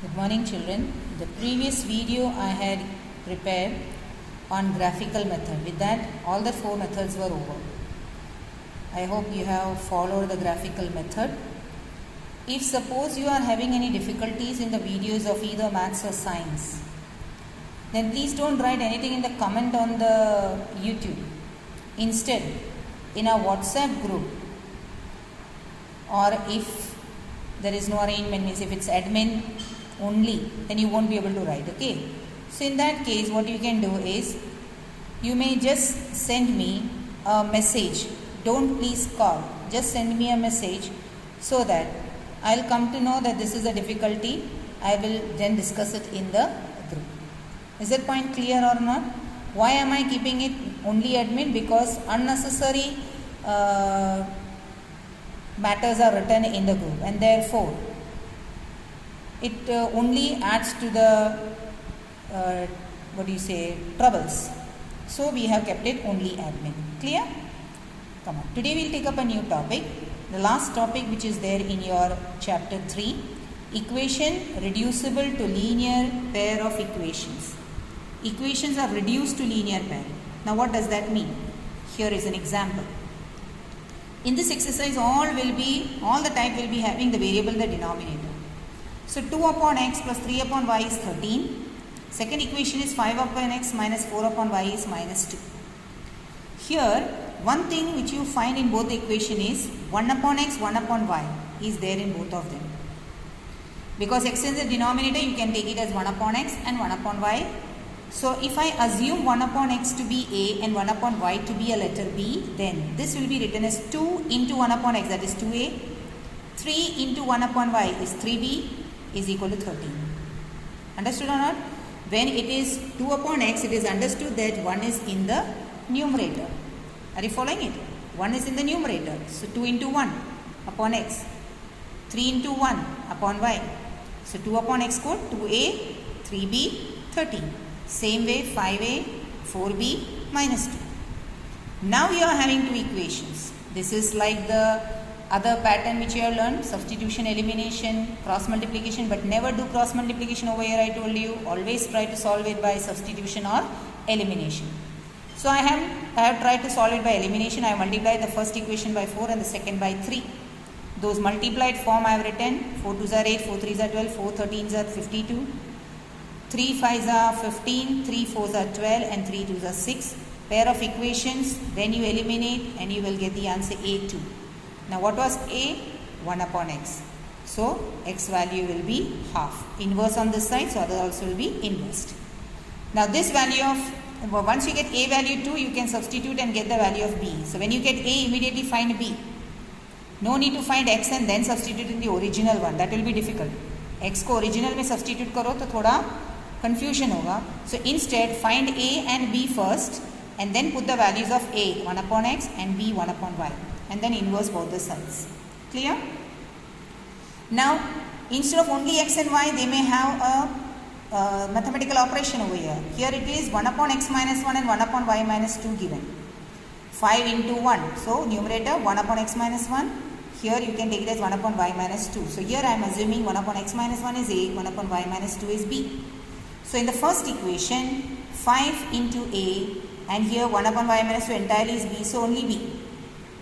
Good morning, children. The previous video I had prepared on graphical method. With that, all the 4 methods were over. I hope you have followed the graphical method. If suppose you are having any difficulties in the videos of either maths or science, then please don't write anything in the comment on the YouTube. Instead, in our WhatsApp group, or if there is no arrangement, means if it's admin only, then you won't be able to write, okay? So in that case, what you can do is, you may just send me a message. Don't please call. Just send me a message so that I'll come to know that this is a difficulty. I will then discuss it in the group. Is that point clear or not? Why am I keeping it only admin? Because unnecessary matters are written in the group, and therefore it only adds to the troubles. So we have kept it only admin. Clear? Come on. Today we will take up a new topic. The last topic which is there in your chapter 3, equation reducible to linear pair of equations. Equations are reduced to linear pair. Now what does that mean? Here is an example. In this exercise all the type will be having the variable the denominator. So 2 upon x plus 3 upon y is 13. Second equation is 5 upon x minus 4 upon y is minus 2. Here one thing which you find in both the equation is 1 upon x, 1 upon y is there in both of them. Because x is the denominator, you can take it as 1 upon x and 1 upon y. So if I assume 1 upon x to be a and 1 upon y to be a letter b, then this will be written as 2 into 1 upon x, that is 2a. 3 into 1 upon y is 3b is equal to 13. Understood or not? When it is 2 upon x, it is understood that 1 is in the numerator. Are you following it? 1 is in the numerator. So 2 into 1 upon x. 3 into 1 upon y. So 2 upon x code 2a, 3b, 13. Same way 5a, 4b, minus 2. Now you are having 2 equations. This is like the other pattern which you have learned, substitution, elimination, cross multiplication, but never do cross multiplication over here, I told you. Always try to solve it by substitution or elimination. So I have tried to solve it by elimination. I have multiplied the first equation by 4 and the second by 3. Those multiplied form I have written: 4 2s are 8, 4 3s are 12, 4 13s are 52, 3 5s are 15, 3 4s are 12 and 3 2s are 6. Pair of equations, then you eliminate and you will get the answer A2. Now what was A? 1 upon x. So x value will be half. Inverse on this side, so other also will be inverse. Now this value of, once you get A value 2, you can substitute and get the value of B. So when you get A, immediately find B. No need to find x and then substitute in the original one. That will be difficult. X को original में substitute करो तो थोड़ा confusion होगा. So instead find A and B first and then put the values of A 1 upon x and B 1 upon y, and then inverse both the sides. Clear? Now instead of only x and y, they may have a mathematical operation over here. Here it is 1 upon x minus 1 and 1 upon y minus 2 given. 5 into 1. So numerator 1 upon x minus 1. Here you can take it as 1 upon y minus 2. So here I am assuming 1 upon x minus 1 is a, 1 upon y minus 2 is b. So in the first equation, 5 into a, and here 1 upon y minus 2 entirely is b, so only b.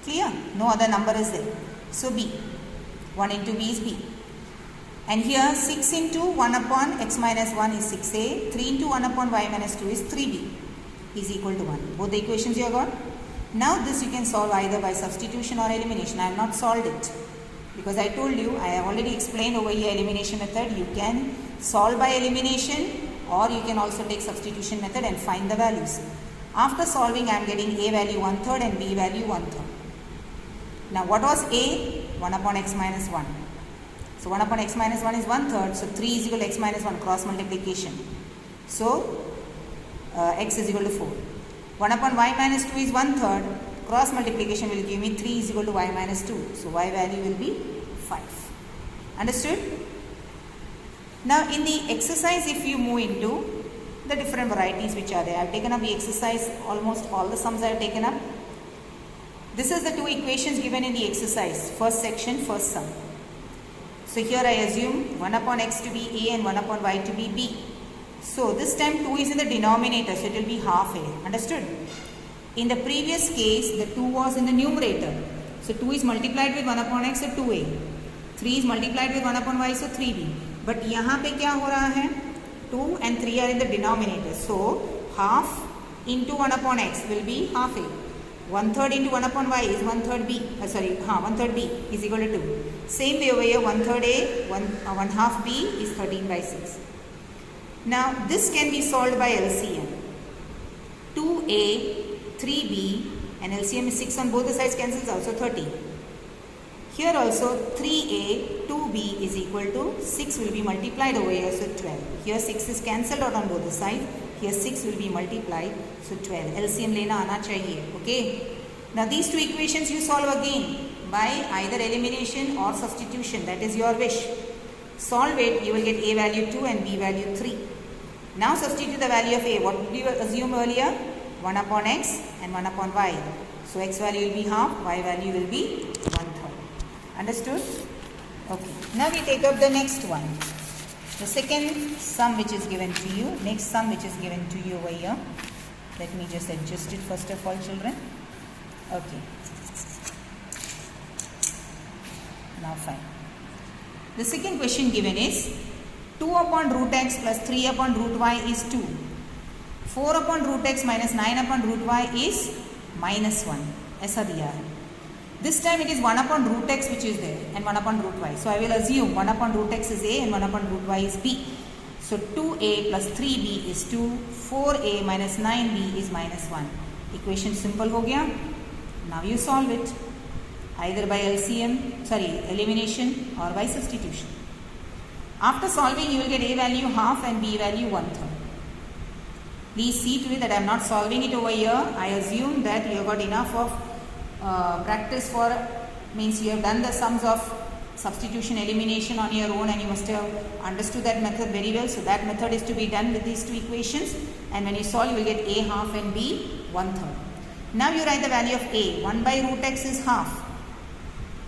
Clear? No other number is there. So b. 1 into b is b. And here 6 into 1 upon x minus 1 is 6a. 3 into 1 upon y minus 2 is 3b is equal to 1. Both the equations you have got. Now this you can solve either by substitution or elimination. I have not solved it because I told you, I have already explained over here elimination method. You can solve by elimination or you can also take substitution method and find the values. After solving, I am getting a value 1/3 and b value 1/3. Now what was a? 1 upon x minus 1. So 1 upon x minus 1 is 1/3. So 3 is equal to x minus 1, cross multiplication. So x is equal to 4. 1 upon y minus 2 is 1/3. Cross multiplication will give me 3 is equal to y minus 2. So y value will be 5. Understood? Now in the exercise, if you move into the different varieties which are there, I have taken up the exercise, almost all the sums I have taken up. This is the 2 equations given in the exercise, first section, first sum. So here I assume 1 upon x to be a and 1 upon y to be b. So this time 2 is in the denominator, so it will be half a. Understood? In the previous case, the 2 was in the numerator. So 2 is multiplied with 1 upon x, so 2a. 3 is multiplied with 1 upon y, so 3b. But यहाँ पे क्या हो रहा है? 2 and 3 are in the denominator. So half into 1 upon x will be half a. 1/3 into 1 upon y is 1/3 b. 1/3 b is equal to 2. Same way over here, 1/3 a, 1/2 b is 13 by 6. Now this can be solved by LCM. 2a, 3b, and LCM is 6 on both the sides, cancels out, so 30. Here also 3a, 2b is equal to 6 will be multiplied over here, so 12. Here 6 is cancelled out on both the sides. Here 6 will be multiplied, so 12. LCM लेना आना चाहिए, okay? Now these two equations you solve again by either elimination or substitution. That is your wish. Solve it, you will get a value 2 and b value 3. Now substitute the value of a. What did you assume earlier? 1 upon x and 1 upon y. So x value will be half, y value will be 1/3. Understood? Okay. Now we take up the next one. The second sum which is given to you. Next sum which is given to you over here. Let me just adjust it first of all, children. Okay. Now fine. The second question given is 2 upon root x plus 3 upon root y is 2. 4 upon root x minus 9 upon root y is minus 1. ऐसा दिया है. This time it is 1 upon root x which is there and 1 upon root y. So I will assume 1 upon root x is a and 1 upon root y is b. So 2a plus 3b is 2. 4a minus 9b is minus 1. Equation simple हो गया. Now you solve it either by elimination or by substitution. After solving you will get a value half and b value 1/3. Please see to it that I am not solving it over here. I assume that you have got enough of practice for, means you have done the sums of substitution elimination on your own and you must have understood that method very well. So that method is to be done with these two equations, and when you solve you will get a half and b 1/3. Now you write the value of a. 1 by root x is half.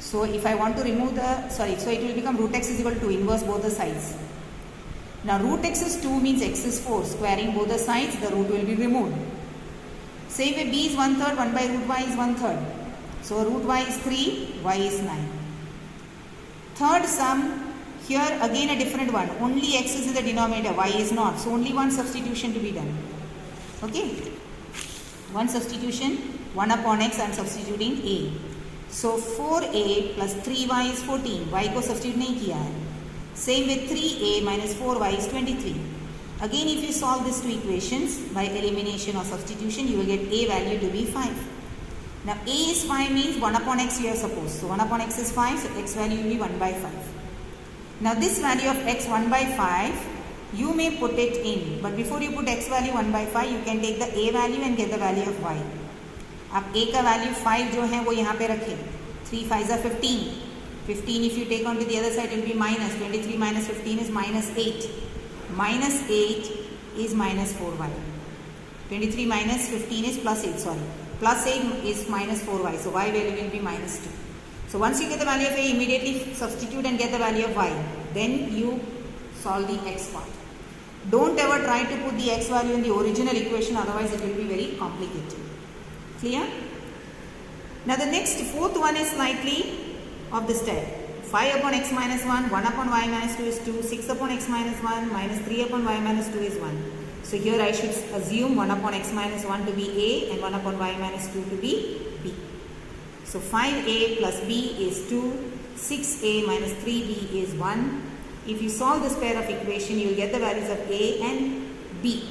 So if I want to remove so it will become root x is equal to inverse both the sides. Now root x is 2 means x is 4. Squaring both the sides, the root will be removed. Same way b is 1/3, 1 by root y is 1/3. So root y is 3, y is 9. Third sum, here again a different one. Only x is in the denominator, y is not. So only one substitution to be done. Okay? One substitution, 1 upon x I am substituting a. So 4a plus 3y is 14. y को substitute नहीं किया है. Same with 3a minus 4y is 23. Again if you solve these two equations by elimination or substitution, you will get a value to be 5. Now a is 5 means 1 upon x you are supposed. So 1 upon x is 5, so x value will be 1 by 5. Now this value of x 1 by 5, you may put it in. But before you put x value 1 by 5, you can take the a value and get the value of y. अब a का value 5 जो है वो यहाँ पे रखें. 3 5s are 15. 15 if you take on to the other side it will be minus. 23 minus 15 is minus 8. Minus 8 is minus 4y. 23 minus 15 is plus 8, sorry. Plus 8 is minus 4y. So y value will be minus 2. So once you get the value of a, immediately substitute and get the value of y. Then you solve the x part. Don't ever try to put the x value in the original equation, otherwise it will be very complicated. Clear? Now the next fourth one is slightly of this type. 5 upon x minus 1, 1 upon y minus 2 is 2, 6 upon x minus 1, minus 3 upon y minus 2 is 1. So here I should assume 1 upon x minus 1 to be a and 1 upon y minus 2 to be b. So 5a plus b is 2, 6a minus 3b is 1. If you solve this pair of equation, you will get the values of a and b.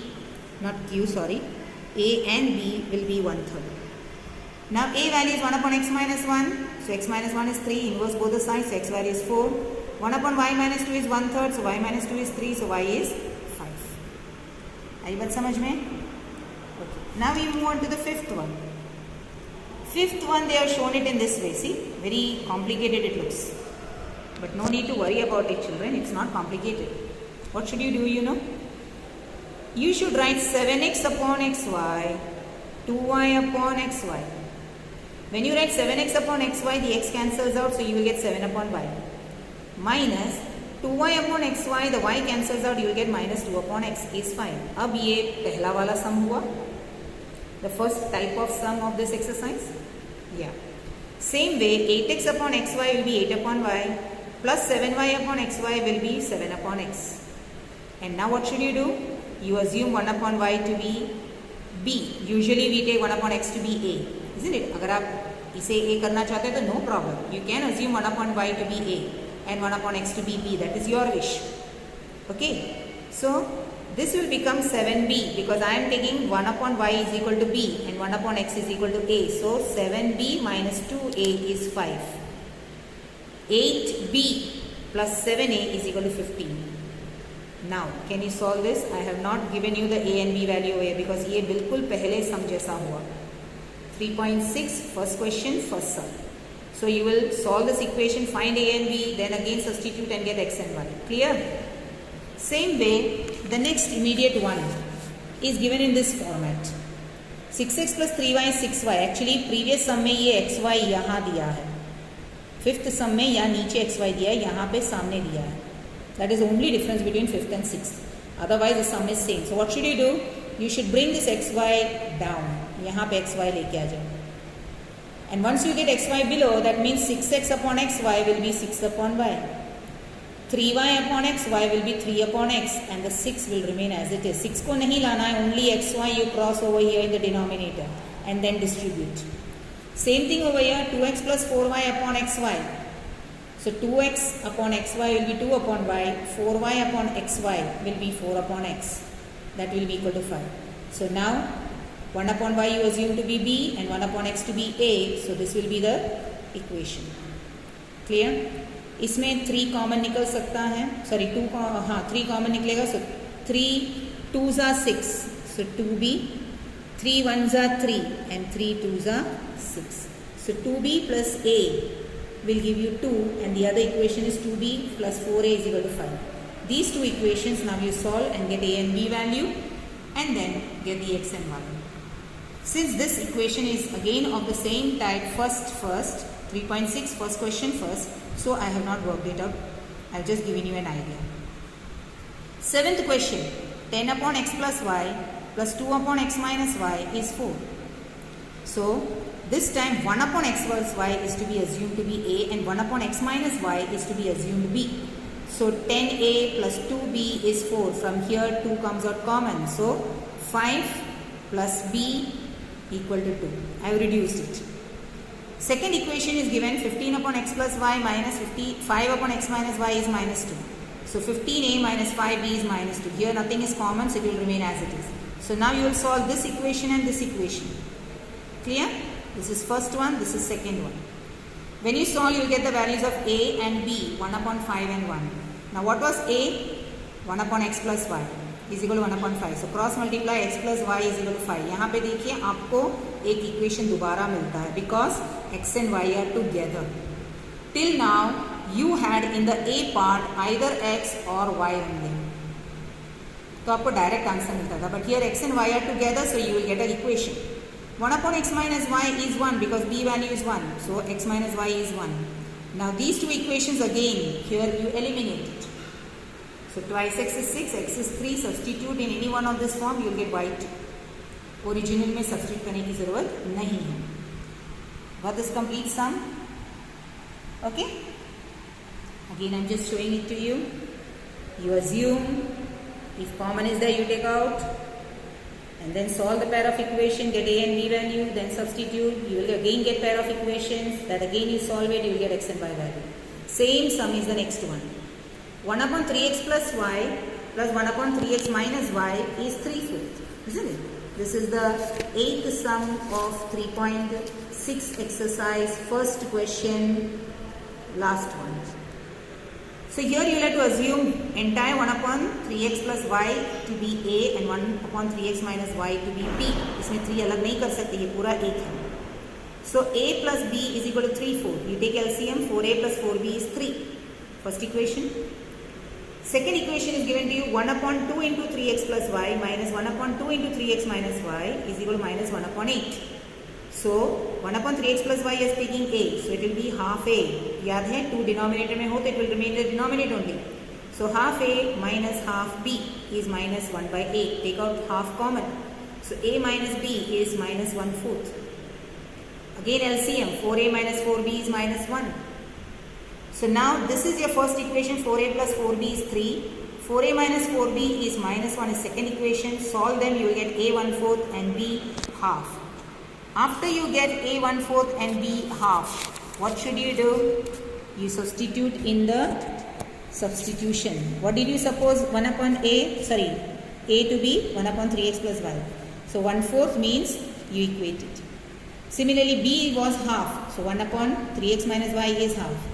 Not q, sorry. A and b will be 1/3. Now a value is 1 upon x minus 1. So x minus 1 is 3, inverse both the sides, so x value is 4. 1 upon y minus 2 is 1/3, so y minus 2 is 3, so y is 5. आई बात समझ में? Okay. Now we move on to the fifth one. Fifth one, they have shown it in this way. See, very complicated it looks. But no need to worry about it, children. It's not complicated. What should you do, you know? You should write 7x upon xy, 2y upon xy. When you write 7x upon xy, the x cancels out, so you will get 7 upon y. minus 2y upon xy, the y cancels out, you will get minus 2 upon x is 5. अब ये पहला वाला sum हुआ, the first type of sum of this exercise. Yeah. Same way 8x upon xy will be 8 upon y plus 7y upon xy will be 7 upon x. And now what should you do? You assume 1 upon y to be b. Usually we take 1 upon x to be a, isn't it? अगर आप इसे a करना चाहते हैं तो no problem. You can assume 1 upon y to be a and 1 upon x to be b. That is your wish. Okay. So this will become 7b because I am taking 1 upon y is equal to b and 1 upon x is equal to a. So 7b minus 2a is 5. 8b plus 7a is equal to 15. Now can you solve this? I have not given you the a and b value here because ये बिल्कुल पहले sum जैसा हुआ. 3.6 first question first sum. So you will solve this equation, find a and b, then again substitute and get x and y. Clear? Same way the next immediate one is given in this format. 6x plus 3y 6y. Actually previous sum में ये xy यहाँ दिया है, fifth sum में यहाँ नीचे xy दिया है, यहाँ पे सामने दिया है. That is the only difference between 5th and 6th. Otherwise the sum is same. So what should you do? You should bring this xy down. यहाँ पे xy लेके आ जाओ. And once you get xy below, that means 6x upon xy will be 6 upon y. 3y upon xy will be 3 upon x, and the 6 will remain as it is. 6 को नहीं लाना है, only xy you cross over here in the denominator and then distribute. Same thing over here, 2x plus 4y upon xy. So 2x upon xy will be 2 upon y, 4y upon xy will be 4 upon x. That will be equal to 5. So now 1 upon y you assume to be b and 1 upon x to be a. So this will be the equation. Clear? इसमें 3 common निकल सकता है, sorry 2 हाँ 3 common निकलेगा. So 3 2s are 6, so 2b, 3 1s are 3 and 3 2s are 6. So 2b plus a will give you 2 and the other equation is 2b plus 4a is equal to 5. These two equations now you solve and get a and b value and then get the x and y. Since this equation is again of the same type, first 3.6 first question first, so I have not worked it out. I have just given you an idea. 7th question, 10 upon x plus y plus 2 upon x minus y is 4. So this time 1 upon x plus y is to be assumed to be a and 1 upon x minus y is to be assumed b. So 10a plus 2b is 4. From here 2 comes out common. So 5 plus b equal to 2. I have reduced it. Second equation is given, 15 upon x plus y minus 5 upon x minus y is minus 2. So 15a minus 5b is minus 2. Here nothing is common, so it will remain as it is. So now you will solve this equation and this equation. Clear? This is first one, this is second one. When you solve, you will get the values of a and b, 1 upon 5 and 1. Now what was a? 1 upon x plus y is equal to 1 upon 5. So cross multiply x plus y is equal to 5. यहाँ पे देखिए आपको एक equation दोबारा मिलता है because x and y are together. Till now you had in the a part either x or y only. तो आपको डायरेक्ट आंसर मिलता था. But here x and y are together, so you will get an equation. 1 upon x minus y is 1 because b value is 1. So x minus y is 1. Now these two equations again, here you eliminate it. So twice x is 6, x is 3. Substitute in any one of this form, you will get y2. Original में substitute करने की ज़रूरत नहीं है. What is complete sum? Okay. Again I am just showing it to you. You assume, if common is there you take out. And then solve the pair of equation, get a and b value, then substitute. You will again get pair of equations. That again you solve it, you will get x and y value. Same sum is the next one. 1 upon 3x plus y plus 1 upon 3x minus y is 3/4. Isn't it? This is the 8th sum of 3.6 exercise. First question, last one. So here you will have to assume entire 1 upon 3x plus y to be a and 1 upon 3x minus y to be b. इसमें 3 अलग नहीं कर सकते, ये पूरा एक है. So a plus b is equal to 3/4. You take LCM, 4a plus 4b is 3. First equation. Second equation is given to you, 1 upon 2 into 3x plus y minus 1 upon 2 into 3x minus y is equal to minus 1 upon 8. So 1 upon 3x plus y is taking a, so it will be half a याद है 2 denominator में हो तो it will remain the denominator only. So half a minus half b is minus 1 by 8. Take out half common. So a minus b is minus 1/4. Again LCM, 4a minus 4b is minus 1. So now this is your first equation, 4a plus 4b is 3. 4a minus 4b is minus 1 is second equation. Solve them, you will get a 1/4 and b half. After you get a 1/4 and b half, what should you do? You substitute in the substitution. What did you suppose? 1 upon a, sorry, a to be 1 upon 3x plus y. So 1/4 means you equate it. Similarly, b was half. So 1 upon 3x minus y is half.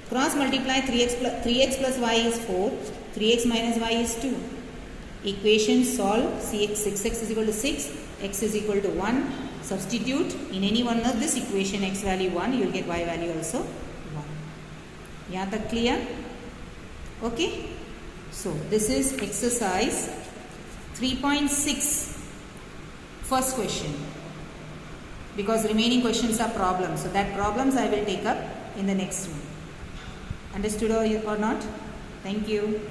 Cross multiply 3x plus y is 4. 3x minus y is 2. Equation solve. Six is equal to 6. X is equal to 1. Substitute in any one of this equation. X value 1. You will get y value also 1. Yahan tak clear? Okay, so this is exercise 3.6, first question, because remaining questions are problems. So that problems I will take up in the next one. Understood or not? Thank you.